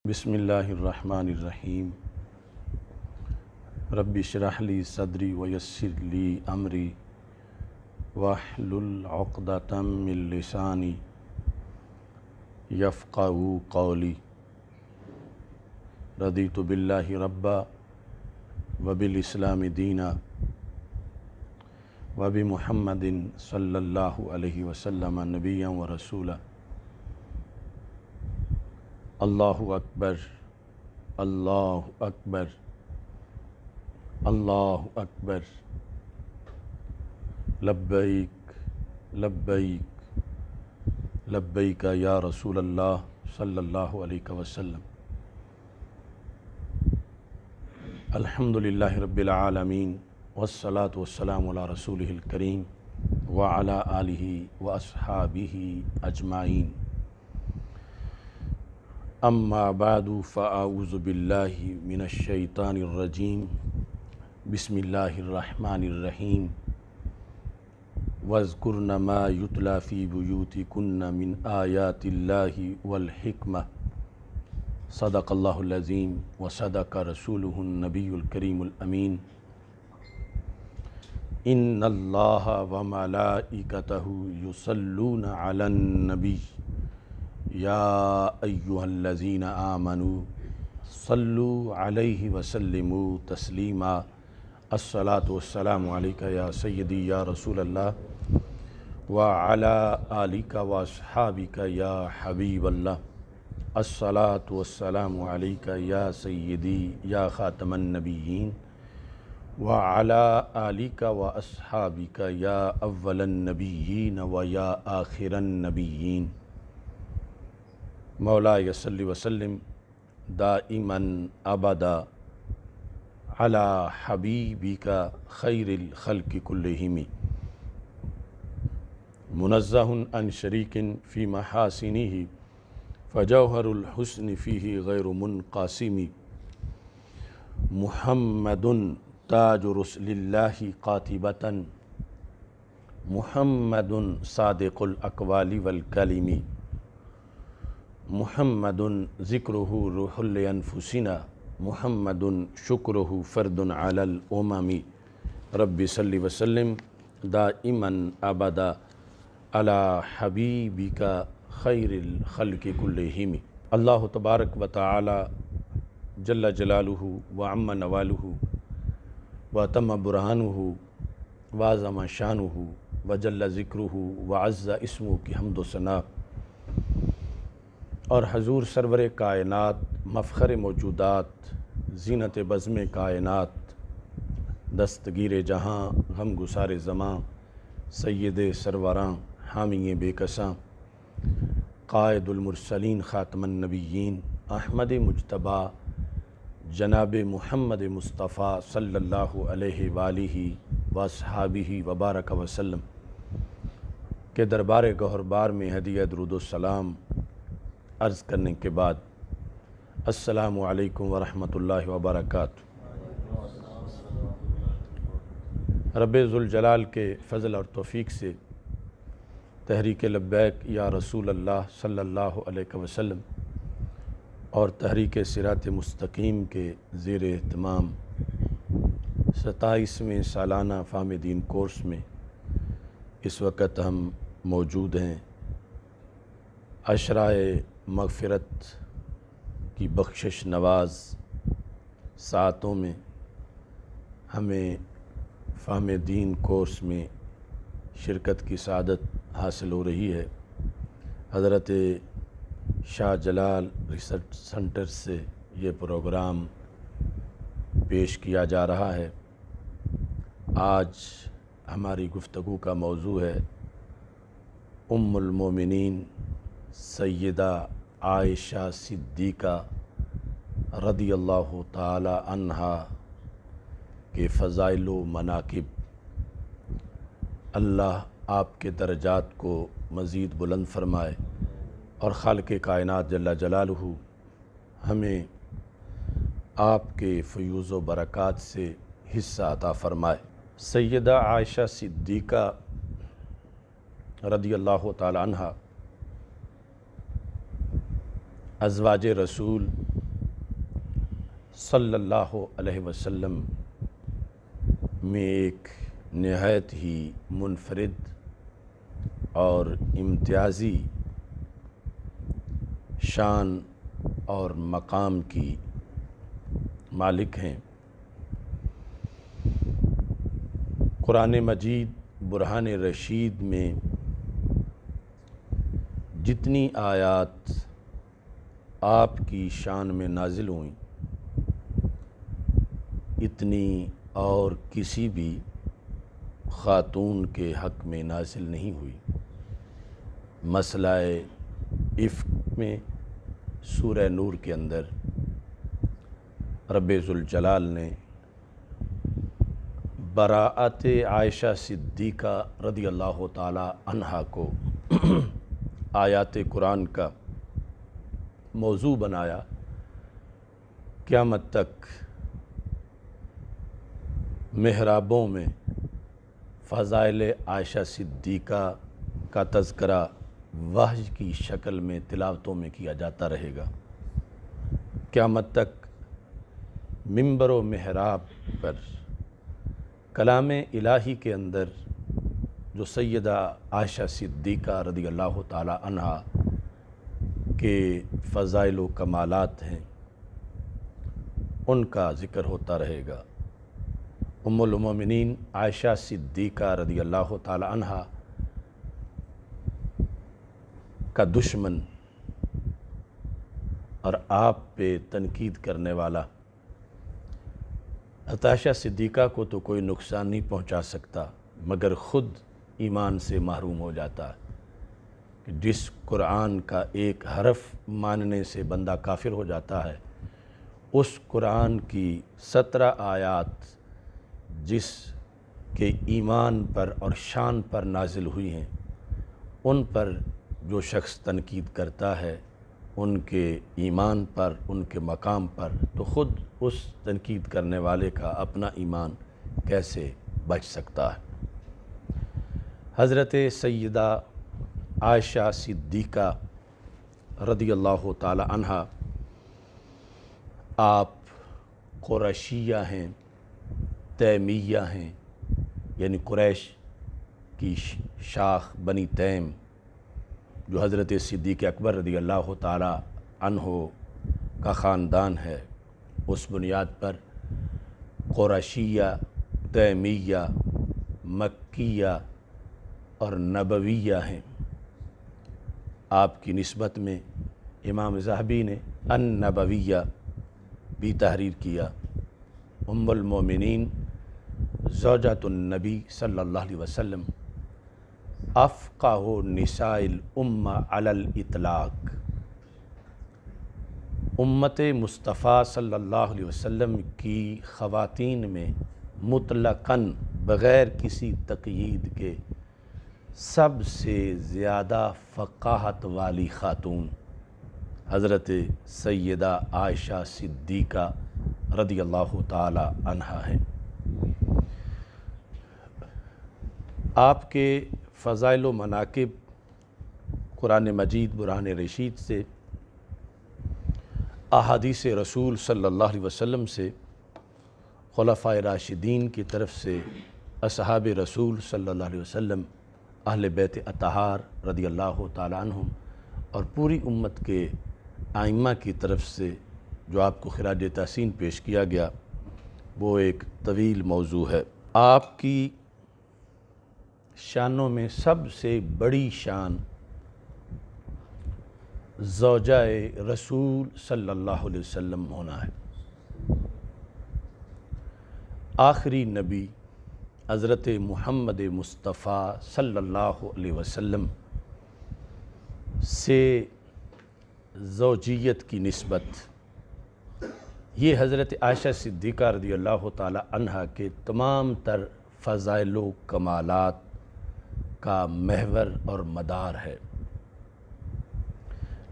بسم اللہ الرحمن الرحیم رب اشرح لی صدری ویسر لی امری واحلل عقدۃ من لسانی یفقہوا قولی رضیت باللہ ربا وبالاسلام دینا وبمحمد صلی اللہ علیہ وسلم نبیا ورسولا اللہ اکبر اللہ اکبر اللہ اکبر لبیک لبیک لبیک یا رسول اللہ صلی اللہ علیہ وسلم۔ الحمدللہ رب العالمین والصلاة والسلام علی رسولہ الکریم وعلی آلہ واصحابہ اجمعین۔ اما بعد فاعوذ باللہ من الشیطان الرجیم بسم اللہ الرحمن الرحیم واذکرن ما یتلی فی بیوتکن من آیات اللہ والحکمہ صدق اللہ العظیم وصدق رسولہ النبی الکریم الامین۔ ان اللہ وملائکتہ یصلون علی النبی یا ایہا الذین آمنوا صلوا علیہ وسلموا تسلیما۔ الصلاۃ والسلام علیک یا سیدی یا رسول اللہ وعلی آلک واصحابک یا حبیب اللہ۔ الصلاۃ والسلام علیک یا سیدی یا خاتم النبیین وعلی آلک واصحابک یا اول النبیین و یا آخر النبیین۔ مولاي صل وسلم دائما ابدا على حبيبك خير الخلق كلهم منزه عن شريك في محاسنه فجوهر الحسن فيه غير منقسم محمد تاج رسل الله قاطبة محمد صادق الأقوال والكلم محمد ذکرہ روح لانفسنا محمد شکرہ فرد علی الامم۔ رب صلی وسلم دائما ابدا علی حبیبک خیر الخلق کلہم۔ اللہ تبارک و تعالی جل جلالہ وعم نوالہ وتم برہانہ وعظم شانہ وجل ذکرہ وعز اسمہ کی حمد و ثنا، اور حضور سرور کائنات مفخر موجودات زینت بزم کائنات دستگیر جہاں غم گسار زماں سید سروراں حامی بے کساں قائد المرسلین خاتم النبیین احمد مجتبیٰ جناب محمد مصطفیٰ صلی اللہ علیہ وآلہ واصحابہ وبارک وسلم کے دربار گوہربار میں ہدیہ درود و سلام عرض کرنے کے بعد السلام علیکم ورحمۃ اللہ وبرکاتہ۔ رب ذوالجلال کے فضل اور توفیق سے تحریک لبیک یا رسول اللہ صلی اللہ علیہ وسلم اور تحریک صراط مستقیم کے زیر اہتمام 27ویں سالانہ فہم دین کورس میں اس وقت ہم موجود ہیں۔ عشرائے مغفرت کی بخشش نواز ساعتوں میں ہمیں فہم دین کورس میں شرکت کی سعادت حاصل ہو رہی ہے۔ حضرت شاہ جلال ریسرچ سینٹر سے یہ پروگرام پیش کیا جا رہا ہے۔ آج ہماری گفتگو کا موضوع ہے ام المومنین سیدہ عائشہ صدیقہ رضی اللہ تعالی عنہا کے فضائل و مناقب۔ اللہ آپ کے درجات کو مزید بلند فرمائے اور خالق کائنات جل جلالہ ہمیں آپ کے فیوز و برکات سے حصہ عطا فرمائے۔ سیدہ عائشہ صدیقہ رضی اللہ تعالی عنہا ازواج رسول صلی اللہ علیہ وسلم میں ایک نہایت ہی منفرد اور امتیازی شان اور مقام کی مالک ہیں۔ قرآن مجید برہان رشید میں جتنی آیات آپ کی شان میں نازل ہوئیں اتنی اور کسی بھی خاتون کے حق میں نازل نہیں ہوئی۔ مسئلہ عفق میں سورہ نور کے اندر رب ذوالجلال نے براءت عائشہ صدیقہ رضی اللہ تعالی عنہا کو آیات قرآن کا موضوع بنایا۔ قیامت تک محرابوں میں فضائل عائشہ صدیقہ کا تذکرہ وحی کی شکل میں تلاوتوں میں کیا جاتا رہے گا۔ قیامت تک منبر و محراب پر کلام الہی کے اندر جو سیدہ عائشہ صدیقہ رضی اللہ تعالی عنہا کے فضائل و کمالات ہیں ان کا ذکر ہوتا رہے گا۔ ام المومنین عائشہ صدیقہ رضی اللہ تعالی عنہا کا دشمن اور آپ پہ تنقید کرنے والا عائشہ صدیقہ کو تو کوئی نقصان نہیں پہنچا سکتا مگر خود ایمان سے محروم ہو جاتا ہے کہ جس قرآن کا ایک حرف ماننے سے بندہ کافر ہو جاتا ہے، اس قرآن کی 17 آیات جس کے ایمان پر اور شان پر نازل ہوئی ہیں ان پر جو شخص تنقید کرتا ہے ان کے ایمان پر، ان کے مقام پر، تو خود اس تنقید کرنے والے کا اپنا ایمان کیسے بچ سکتا ہے۔ حضرت سیدہ عائشہ صدیقہ رضی اللہ تعالی عنہا آپ قریشیہ ہیں، تیمیہ ہیں، یعنی قریش کی شاخ بنی تیم جو حضرت صدیق اکبر رضی اللہ تعالی عنہ کا خاندان ہے، اس بنیاد پر قریشیہ، تیمیہ، مکیہ اور نبویہ ہیں۔ آپ کی نسبت میں امام ذہبی نے النبویہ بھی تحریر کیا۔ ام المومنین زوجۃ النبی صلی اللہ علیہ وسلم افقہ نساء الامہ علی الاطلاق، امت مصطفیٰ صلی اللہ علیہ وسلم کی خواتین میں مطلقاً بغیر کسی تقیید کے سب سے زیادہ فقاہت والی خاتون حضرت سیدہ عائشہ صدیقہ رضی اللہ تعالی عنہا ہیں۔ آپ کے فضائل و مناقب قرآن مجید برہان رشید سے، احادیث رسول صلی اللہ علیہ وسلم سے، خلفائے راشدین کی طرف سے، اصحاب رسول صلی اللہ علیہ وسلم، اہل بیت اطہار رضی اللہ تعالی عنہم اور پوری امت کے ائمہ کی طرف سے جو آپ کو خراج تحسین پیش کیا گیا وہ ایک طویل موضوع ہے۔ آپ کی شانوں میں سب سے بڑی شان زوجہ رسول صلی اللہ علیہ وسلم ہونا ہے۔ آخری نبی حضرت محمد مصطفیٰ صلی اللہ علیہ وسلم سے زوجیت کی نسبت یہ حضرت عائشہ صدیقہ رضی اللہ تعالی عنہا کے تمام تر فضائل و کمالات کا محور اور مدار ہے۔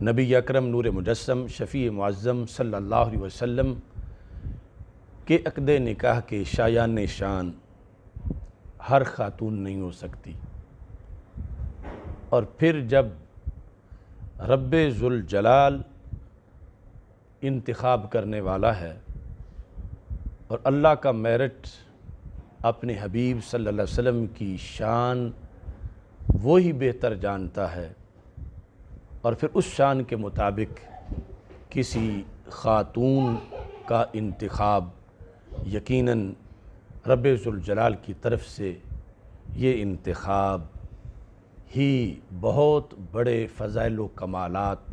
نبی اکرم نور مجسم شفیع معظم صلی اللہ علیہ وسلم کے عقد نکاح کے شایان شان ہر خاتون نہیں ہو سکتی، اور پھر جب رب ذوالجلال انتخاب کرنے والا ہے اور اللہ کا میرٹ اپنے حبیب صلی اللہ علیہ وسلم کی شان وہی بہتر جانتا ہے، اور پھر اس شان کے مطابق کسی خاتون کا انتخاب یقیناً رب ذوالجلال کی طرف سے یہ انتخاب ہی بہت بڑے فضائل و کمالات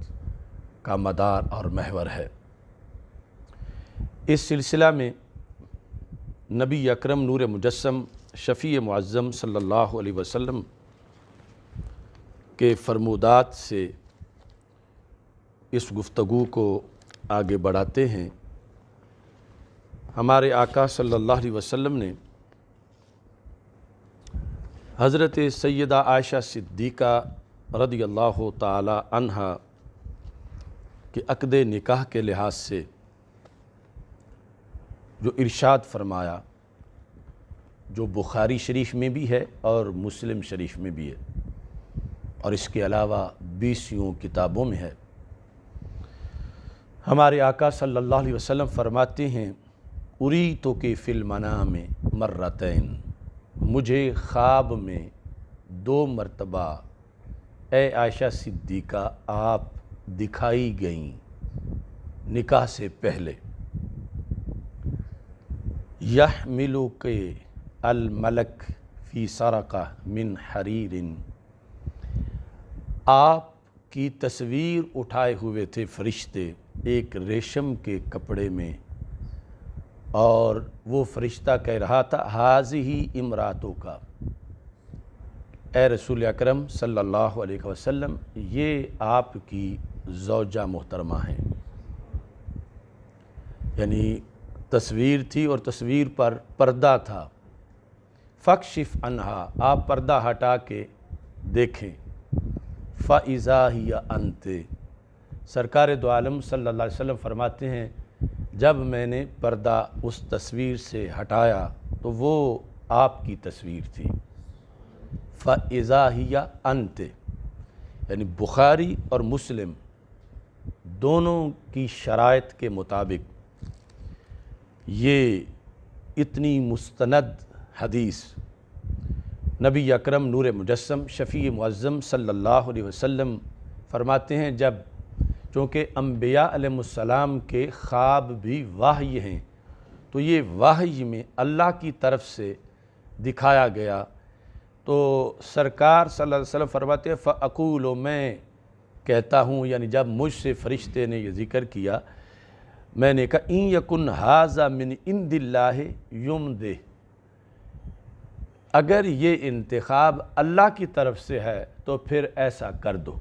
کا مدار اور محور ہے۔ اس سلسلہ میں نبی اکرم نور مجسم شفیع معظم صلی اللہ علیہ وسلم کے فرمودات سے اس گفتگو کو آگے بڑھاتے ہیں۔ ہمارے آقا صلی اللہ علیہ وسلم نے حضرت سیدہ عائشہ صدیقہ رضی اللہ تعالی عنہا کے عقد نکاح کے لحاظ سے جو ارشاد فرمایا، جو بخاری شریف میں بھی ہے اور مسلم شریف میں بھی ہے، اور اس کے علاوہ 20 کتابوں میں ہے۔ ہمارے آقا صلی اللہ علیہ وسلم فرماتے ہیں، اریتو کے فی المنام مرتین، مجھے خواب میں 2 مرتبہ اے عائشہ صدیقہ آپ دکھائی گئیں نکاح سے پہلے۔ یحملک الملک فی سرقہ من حریر، آپ کی تصویر اٹھائے ہوئے تھے فرشتے ایک ریشم کے کپڑے میں، اور وہ فرشتہ کہہ رہا تھا ہذہ امراتو کا، اے رسول اکرم صلی اللہ علیہ وسلم یہ آپ کی زوجہ محترمہ ہیں۔ یعنی تصویر تھی اور تصویر پر پردہ تھا، فکشف عنہا، آپ پردہ ہٹا کے دیکھیں، فَإِذَا هِيَ أَنْتِ، سرکار دو عالم صلی اللہ علیہ وسلم فرماتے ہیں جب میں نے پردہ اس تصویر سے ہٹایا تو وہ آپ کی تصویر تھی۔ فَإِذَا هِيَ أَنْتِ، یعنی بخاری اور مسلم دونوں کی شرائط کے مطابق یہ اتنی مستند حدیث نبی اکرم نور مجسم شفیع معظم صلی اللہ علیہ وسلم فرماتے ہیں، جب چونکہ انبیاء علیہ السلام کے خواب بھی وحی ہیں تو یہ وحی میں اللہ کی طرف سے دکھایا گیا، تو سرکار صلی اللہ علیہ وسلم فرماتے ہیں فَأَقُولُ، میں کہتا ہوں، یعنی جب مجھ سے فرشتے نے یہ ذکر کیا میں نے کہا اِن یکن ھذا من عند اللہ یمدہ، اگر یہ انتخاب اللہ کی طرف سے ہے تو پھر ایسا کر دو،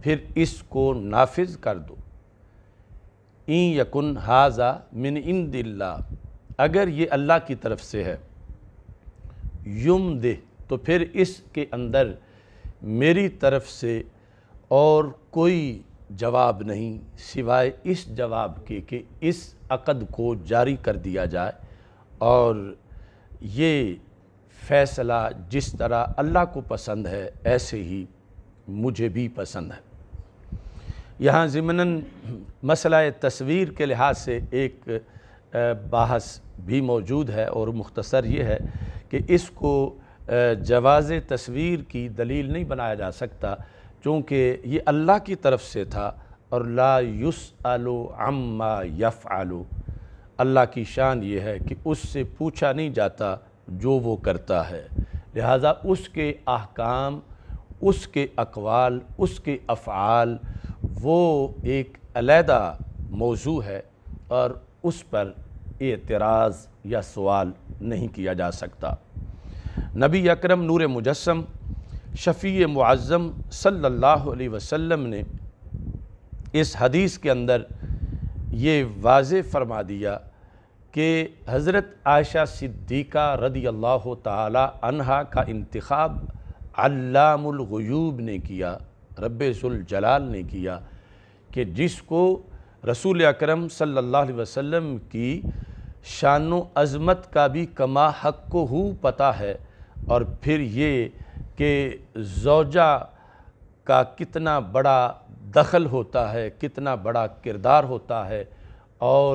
پھر اس کو نافذ کر دو۔ اِن یکن ھذا من عند اللہ، اگر یہ اللہ کی طرف سے ہے، یمدہ، تو پھر اس کے اندر میری طرف سے اور کوئی جواب نہیں سوائے اس جواب کے کہ اس عقد کو جاری کر دیا جائے، اور یہ فیصلہ جس طرح اللہ کو پسند ہے ایسے ہی مجھے بھی پسند ہے۔ یہاں ضمناً مسئلہ تصویر کے لحاظ سے ایک بحث بھی موجود ہے، اور مختصر یہ ہے کہ اس کو جواز تصویر کی دلیل نہیں بنایا جا سکتا، چونکہ یہ اللہ کی طرف سے تھا، اور لا یسأل عما یفعل، اللہ کی شان یہ ہے کہ اس سے پوچھا نہیں جاتا جو وہ کرتا ہے، لہٰذا اس کے احکام، اس کے اقوال، اس کے افعال وہ ایک علیحدہ موضوع ہے، اور اس پر اعتراض یا سوال نہیں کیا جا سکتا۔ نبی اکرم نور مجسم شفیع معظم صلی اللہ علیہ وسلم نے اس حدیث کے اندر یہ واضح فرما دیا کہ حضرت عائشہ صدیقہ رضی اللہ تعالی عنہا کا انتخاب علام الغیوب نے کیا، رب ذوالجلال نے کیا، کہ جس کو رسول اکرم صلی اللہ علیہ وسلم کی شان و عظمت کا بھی کما حق ہو پتہ ہے، اور پھر یہ کہ زوجہ کا کتنا بڑا دخل ہوتا ہے، کتنا بڑا کردار ہوتا ہے، اور